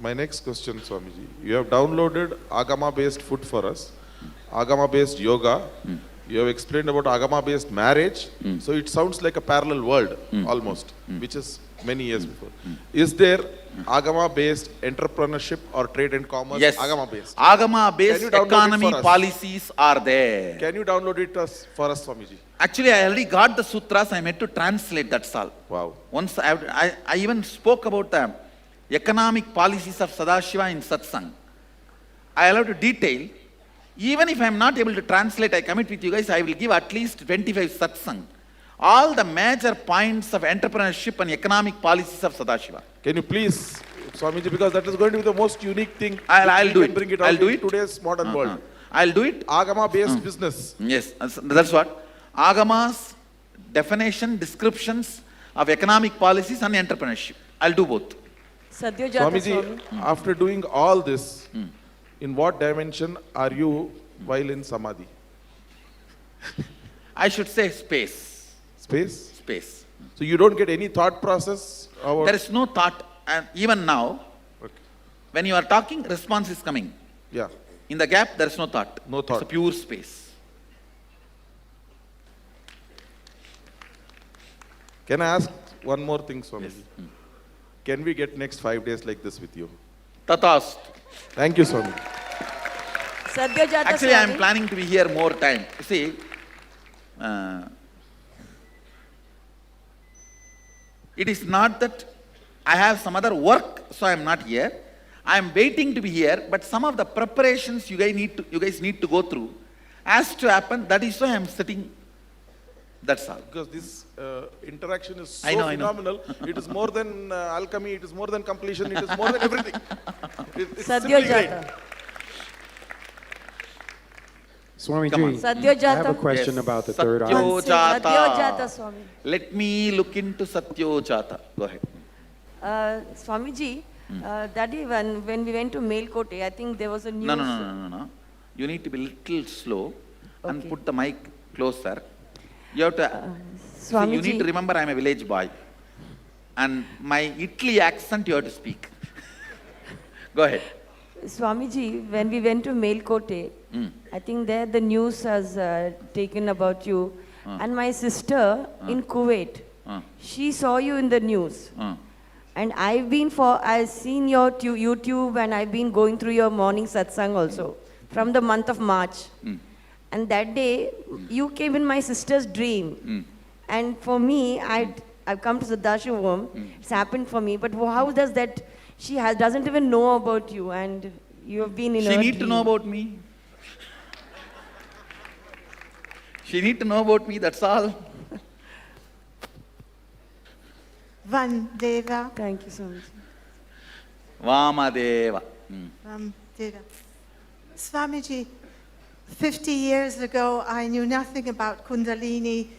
My next question, Swamiji. You have downloaded Agama-based food for us, Agama-based yoga. You have explained about Agama-based marriage. So it sounds like a parallel world, almost, which is many years before. Is there Agama-based entrepreneurship or trade and commerce? Yes. Agama-based. Agama-based Can you download it economy for us? policies are there. Can you download it for us, Swamiji? Actually, I already got the sutras. I meant to translate. That's all. Wow. Once I even spoke about the economic policies of Sadashiva in Satsang. I allow to detail. Even if I am not able to translate, I commit with you guys, I will give at least 25 Satsang. All the major points of entrepreneurship and economic policies of Sadashiva. Can you please, Swamiji, because that is going to be the most unique thing. I'll we do can it. Bring it I'll out do in it. today's modern world. I'll do it. Agama-based business. Yes, that's what. Agamas, definition, descriptions of economic policies and entrepreneurship. I'll do both. Satyojata Swamiji, Swami. after doing all this, in what dimension are you while in Samadhi? I should say space. Space? Space. So you don't get any thought process? About... There is no thought, and even now, Okay. when you are talking, response is coming. Yeah. In the gap, there is no thought. No thought. It's a pure space. Can I ask one more thing, Swamiji? Yes. Can we get next 5 days like this with you? Tatast. Thank you, Swami. Satyojata Actually, I am Swami. planning to be here more time. You see, it is not that I have some other work, so I am not here. I am waiting to be here, but some of the preparations you guys need to go through has to happen. That is why I am sitting. That's all. Because this interaction is so I know. phenomenal. It is more than alchemy, it is more than completion, it is more than everything. It's simply great. Satyojata. Swamiji, Come on. I have a Satyojata. question Yes. about the third eye. Satyojata. Satyojata Swami. Let me look into Satyojata. Go ahead. Swamiji, that day when we went to Melkote, I think there was a news. No. You need to be little slow and Okay. put the mic closer. You have to. See, you Swamiji. need to remember I am a village boy. And my Italy accent you have to speak. Go ahead. Swamiji, when we went to Melkote, I think there the news has taken about you. And my sister in Kuwait, she saw you in the news. And I've seen your YouTube and I've been going through your morning satsang also from the month of March. And that day, you came in my sister's dream. And for me, I've come to Sadashivam. It's happened for me. But how does that, doesn't even know about you and you have been in She her need to dream. know about me. She need to know about me, that's all. Vandeva, Thank you so much. Vamadeva. Vandeva. Swamiji, 50 years ago, I knew nothing about Kundalini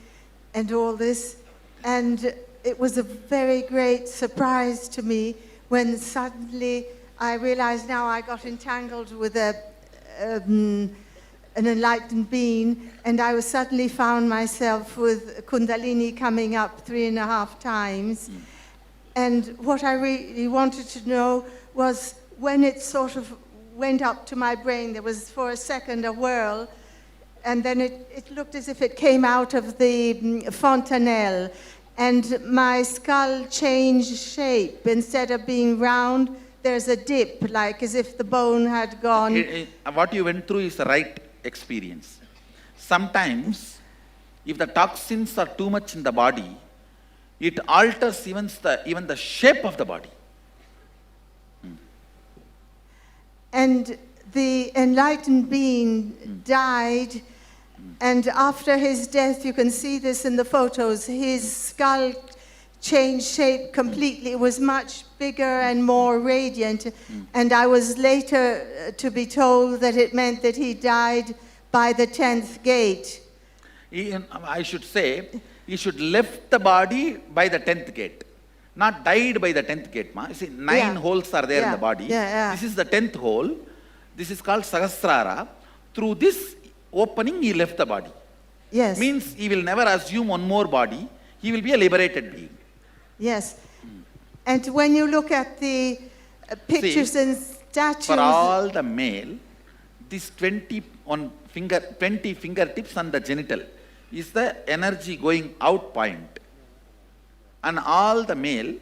and all this, and it was a very great surprise to me when suddenly I realized now I got entangled with an enlightened being, and I was suddenly found myself with Kundalini coming up 3.5 times. And what I really wanted to know was when it sort of went up to my brain, there was for a second a whirl, and then it looked as if it came out of the fontanelle, and my skull changed shape. Instead of being round, there's a dip, like as if the bone had gone. What you went through is the right experience. Sometimes, if the toxins are too much in the body, it alters even the shape of the body. And the enlightened being died, and after his death, you can see this in the photos, his skull changed shape completely. It was much bigger and more radiant. And I was later to be told that it meant that he died by the 10th gate. I should say, he should lift the body by the 10th gate. Not died by the 10th gate. You see, 9 Yeah. holes are there in Yeah. the body. Yeah. This is the 10th hole. This is called Sahasrara. Through this opening, he left the body. Yes. Means he will never assume one more body. He will be a liberated being. Yes. And when you look at the pictures See, and statues. For all the male, this 20 fingertips and the genital is the energy going out point. And all the male,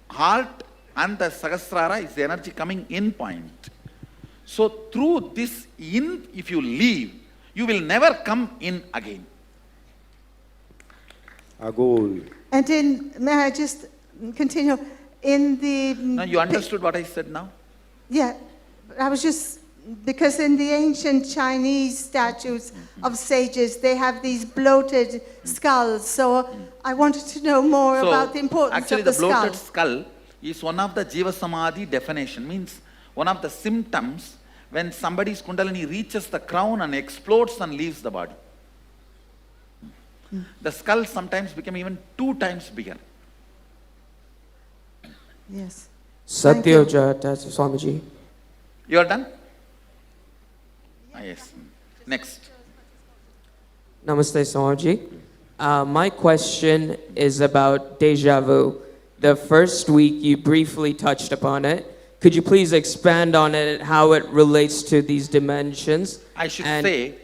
heart and the Sahasrara is the energy coming in point. So through this in, if you leave, you will never come in again. Agol. And may I just continue? In the. Now you understood what I said now? Yeah, I was just, because in the ancient Chinese statues of sages, they have these bloated skulls. So I wanted to know more about the importance actually of the the bloated skull. skull is one of the Jiva Samadhi definition, means one of the symptoms when somebody's Kundalini reaches the crown and explodes and leaves the body. The skull sometimes become even 2 times bigger. Yes. Thank you. Satyajata Swamiji. You are done? Yes. Next. Namaste Swamiji. My question is about deja vu. The first week you briefly touched upon it. Could you please expand on it, how it relates to these dimensions? I should And- say,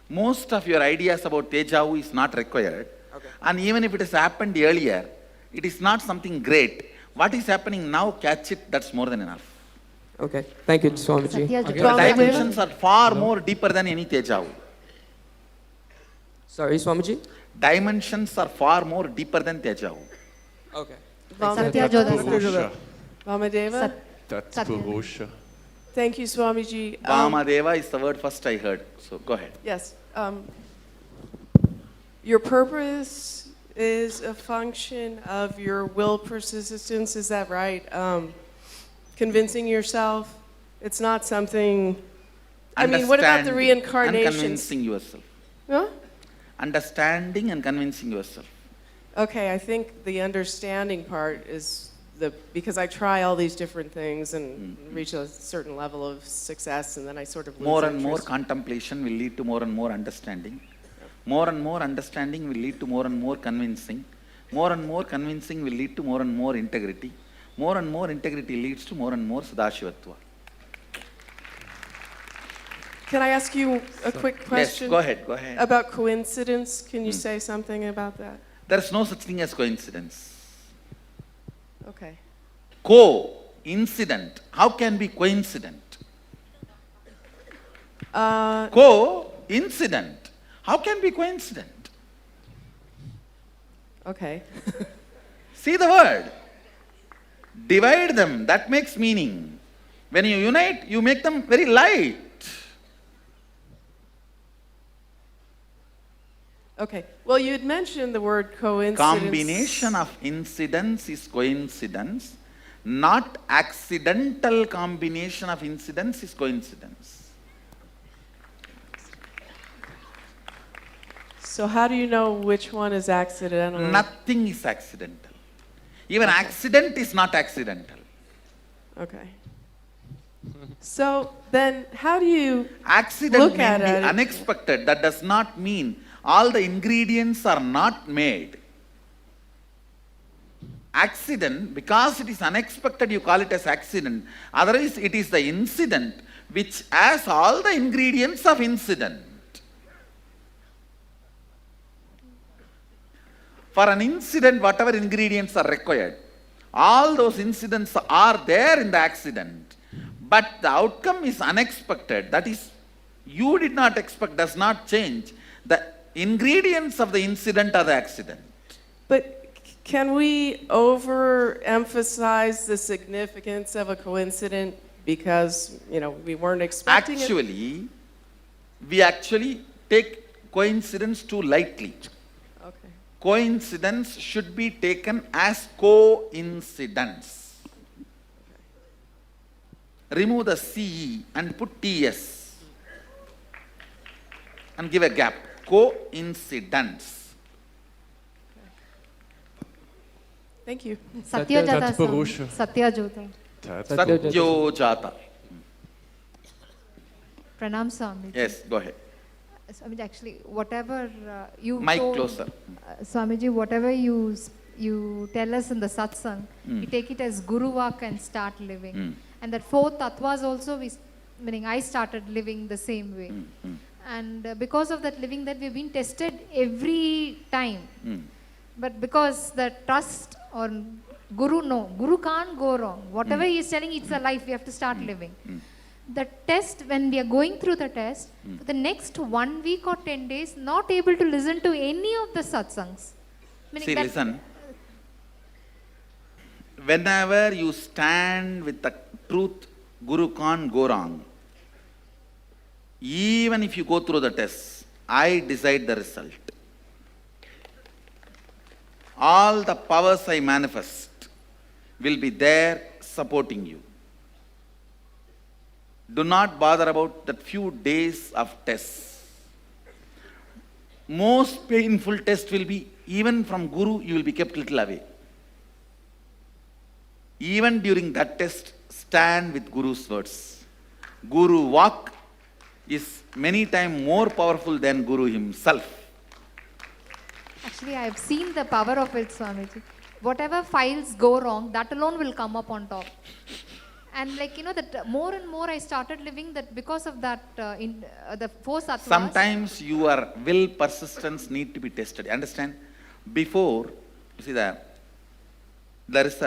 most of your ideas about deja vu is not required. Okay. And even if it has happened earlier, it is not something great. What is happening now, catch it, that's more than enough. Okay, thank you Swamiji. The dimensions are far more deeper than any deja vu. Sorry Swamiji? Dimensions are far more deeper than deja vu. Okay. Vamadeva. Vamadeva. Tatpurusha. Thank you, Swamiji. Vamadeva is the word first I heard. So go ahead. Yes. Your purpose is a function of your will persistence, is that right? Convincing yourself. It's not something. I mean, what about the Understanding and reincarnations? convincing yourself. Huh? Understanding and convincing yourself. Okay, I think the understanding part is because I try all these different things and reach a certain level of success, and then I sort of lose More and more interest. contemplation will lead to more and more understanding. More and more understanding will lead to more and more convincing. More and more convincing will lead to more and more integrity. More and more integrity leads to more and more Sadashivatva. Can I ask you a quick Yes, question? go ahead, go ahead. About coincidence, can you say something about that? There is no such thing as coincidence. Okay. Co-incident. How can be coincident? Uh, Co-incident. How can be coincident? okay. See the word. Divide them, that makes meaning. When you unite, you make them very light. Okay. Well, you had mentioned the word coincidence. Combination of incidents is coincidence. Not accidental combination of incidents is coincidence. So how do you know which one is accidental? Nothing is accidental. Even accident is not accidental. Okay. So then how do you Accident Look may at be it. unexpected. That does not mean all the ingredients are not made. Accident, because it is unexpected, you call it as accident. Otherwise, it is the incident which has all the ingredients of incident. For an incident, whatever ingredients are required, all those incidents are there in the accident. But the outcome is unexpected. That is, you did not expect, does not change. The ingredients of the incident are the accident. But can we overemphasize the significance of a coincidence because, we weren't expecting it? Actually, we actually take coincidence too lightly. Okay. Coincidence should be taken as coincidence. Remove the CE and put TS and give a gap. Coincidence. Thank you. Satyajata Purusha. Satyajota. Satyojata. Pranam Swamiji. Yes, go ahead. Swamiji, actually, whatever you Mic told, closer. Swamiji, whatever you tell us in the satsang, you take it as Guru Vak and start living. And that 4 tattvas also, meaning I started living the same way. And because of that living that we've been tested every time. But because the trust or Guru can't go wrong. Whatever he is telling, it's a life, we have to start living. The test, when we are going through the test, for the next 1 week or 10 days, not able to listen to any of the satsangs. Meaning See, that- listen. Whenever you stand with the truth, Guru can't go wrong. Even if you go through the test, I decide the result. All the powers I manifest will be there supporting you. Do not bother about that few days of tests. Most painful test will be, even from Guru, you will be kept little away. Even during that test, stand with Guru's words. Guru walk is many times more powerful than Guru himself. Actually, I have seen the power of it, Swamiji. Whatever files go wrong, that alone will come up on top. And like, that more and more I started living that because of that, the 4 sattvas. Sometimes your will persistence need to be tested. Understand? Before, you see there is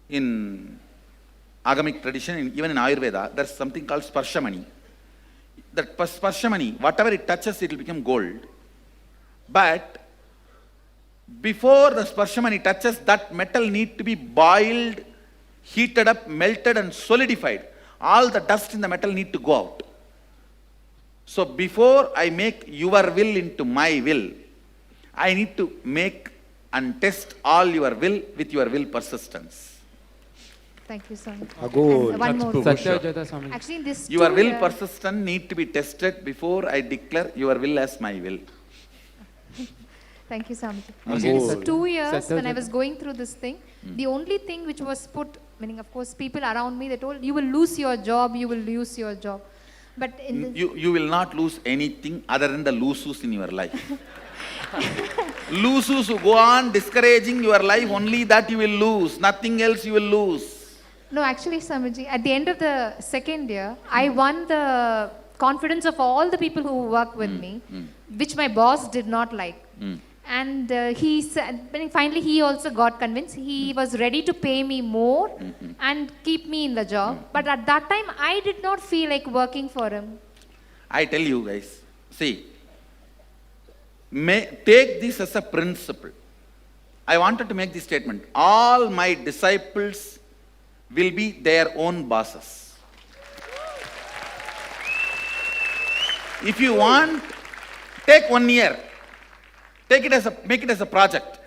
in Agamic tradition, even in Ayurveda, there's something called Sparshamani. That Sparshamani, whatever it touches, it will become gold. But before the Sparshamani touches, that metal need to be boiled, heated up, melted and solidified. All the dust in the metal need to go out. So before I make your will into my will, I need to make and test all your will with your will persistence. Thank you, Swami. Agol. And one more. Tatpurusha. Actually, in this Your 2 will year- persistence need to be tested before I declare your will as my will. Thank you, Swamiji. Agol. Actually, these 2 years, when I Satyajata. was going through this thing, the only thing which was put, meaning of course people around me, they told, you will lose your job, you will lose your job. But in the, You will not lose anything other than the losers in your life. Losers who go on discouraging your life, only that you will lose. Nothing else you will lose. no, actually, Swamiji, at the end of the second year, I won the confidence of all the people who work with me, which my boss did not like. And he said, finally he also got convinced. He was ready to pay me more and keep me in the job. But at that time, I did not feel like working for him. I tell you guys, see, take this as a principle. I wanted to make this statement. All my disciples will be their own bosses. If you want, take 1 year. Make it as a project.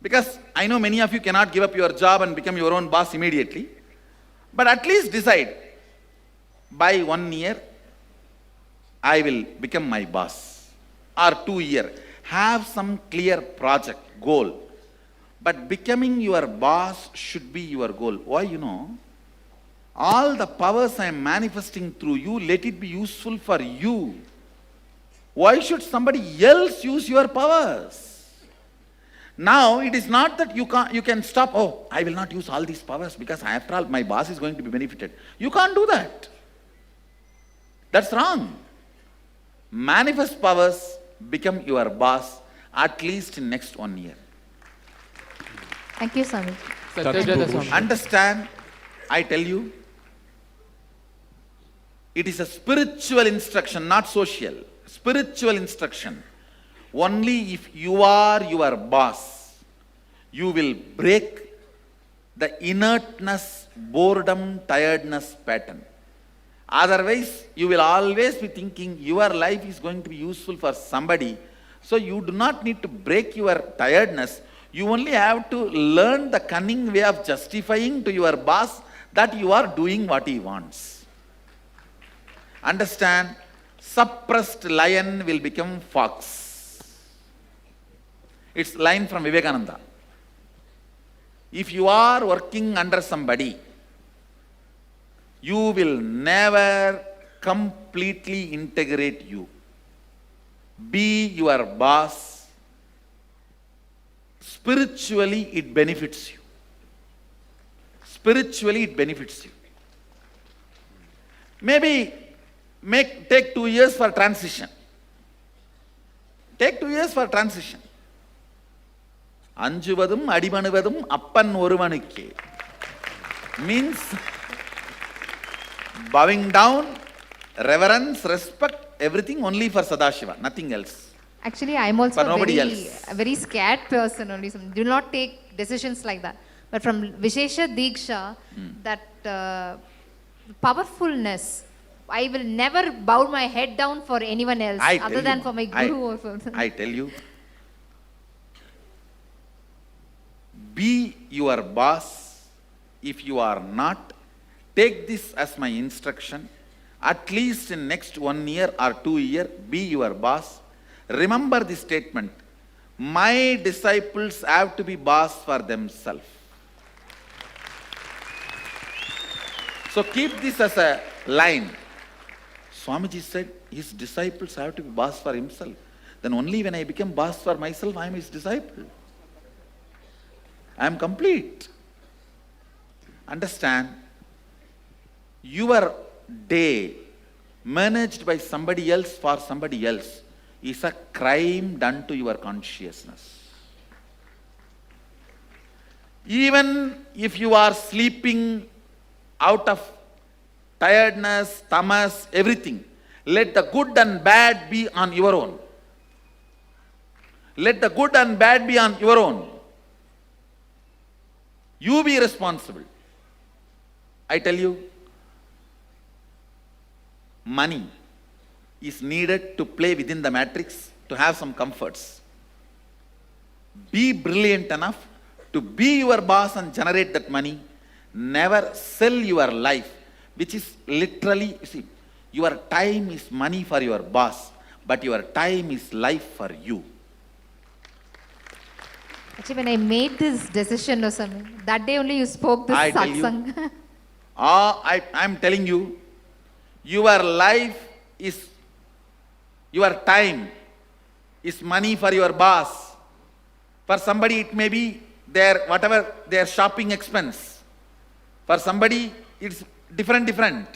Because I know many of you cannot give up your job and become your own boss immediately. But at least decide, by 1 year, I will become my boss. Or 2 years. Have some clear project, goal. But becoming your boss should be your goal. Why, all the powers I am manifesting through you, let it be useful for you. Why should somebody else use your powers? Now, it is not that you can stop, I will not use all these powers because after all, my boss is going to be benefited. You can't do that. That's wrong. Manifest powers, become your boss, at least in next 1 year. Thank you, Swamiji. Satyajata Swami. Understand, I tell you, it is a spiritual instruction, not social. Spiritual instruction. Only if you are your boss, you will break the inertness, boredom, tiredness pattern. Otherwise, you will always be thinking your life is going to be useful for somebody. So you do not need to break your tiredness. You only have to learn the cunning way of justifying to your boss that you are doing what he wants. Understand? Suppressed lion will become fox. It's line from Vivekananda. If you are working under somebody, you will never completely integrate you. Be your boss. Spiritually, it benefits you. spiritually it benefits you. Maybe take 2 years for transition. Take 2 years for transition. அஞ்சுவதும் அடிபணிவதும் அப்பன் ஒருவனுக்கே means bowing down, reverence, respect, everything only for Sadashiva, nothing else. Actually, I'm also For nobody a very scared person only. So do not take decisions like that. But from Vishesha Diksha, that powerfulness, I will never bow my head down for anyone else other than for my guru or something. I tell you, be your boss. If you are not, take this as my instruction. At least in next 1 year or 2 years, be your boss. Remember this statement. My disciples have to be boss for themselves. So keep this as a line. Swamiji said his disciples have to be boss for himself. Then only when I become boss for myself, I am his disciple. I am complete. Understand, your day managed by somebody else for somebody else is a crime done to your consciousness. Even if you are sleeping out of tiredness, tamas, everything, let the good and bad be on your own. Let the good and bad be on your own. You be responsible. I tell you, money is needed to play within the matrix, to have some comforts. Be brilliant enough to be your boss and generate that money. Never sell your life, which is literally, see, your time is money for your boss, but your time is life for you. Actually, when I made this decision or something, that day only you spoke this I tell you, satsang. I'm telling you, your life is, your time is money for your boss. For somebody it may be their, whatever, their shopping expense. For somebody it's different.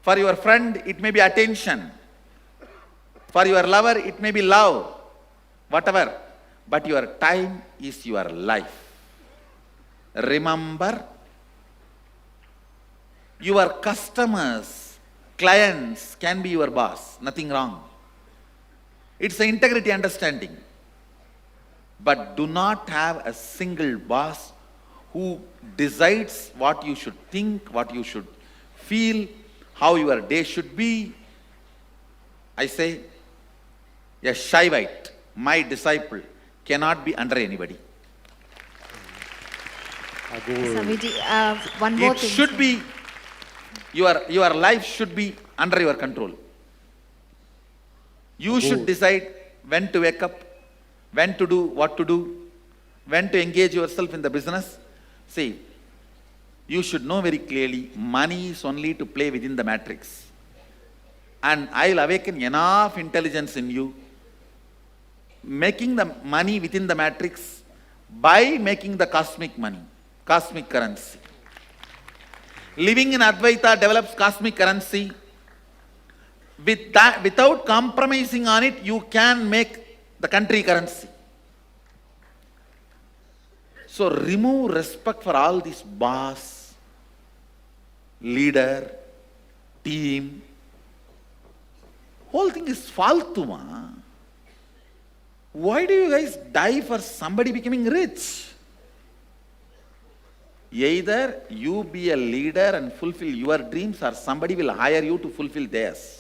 For your friend it may be attention. For your lover it may be love. Whatever. But your time is your life. Remember, your customers, clients can be your boss. Nothing wrong. It's an integrity understanding. But do not have a single boss who decides what you should think, what you should feel, how your day should be. I say, a Shaivite, my disciple, cannot be under anybody. Swamiji, one more It thing. should be, your life should be under your control. You should decide when to wake up, when to do, what to do, when to engage yourself in the business. See, you should know very clearly, money is only to play within the matrix. And I will awaken enough intelligence in you, making the money within the matrix by making the cosmic money, cosmic currency. Living in Advaita develops cosmic currency. With that, without compromising on it, you can make the country currency. So remove respect for all these boss, leader, team. Whole thing is faltu, ma. Why do you guys die for somebody becoming rich? Either you be a leader and fulfill your dreams, or somebody will hire you to fulfill theirs.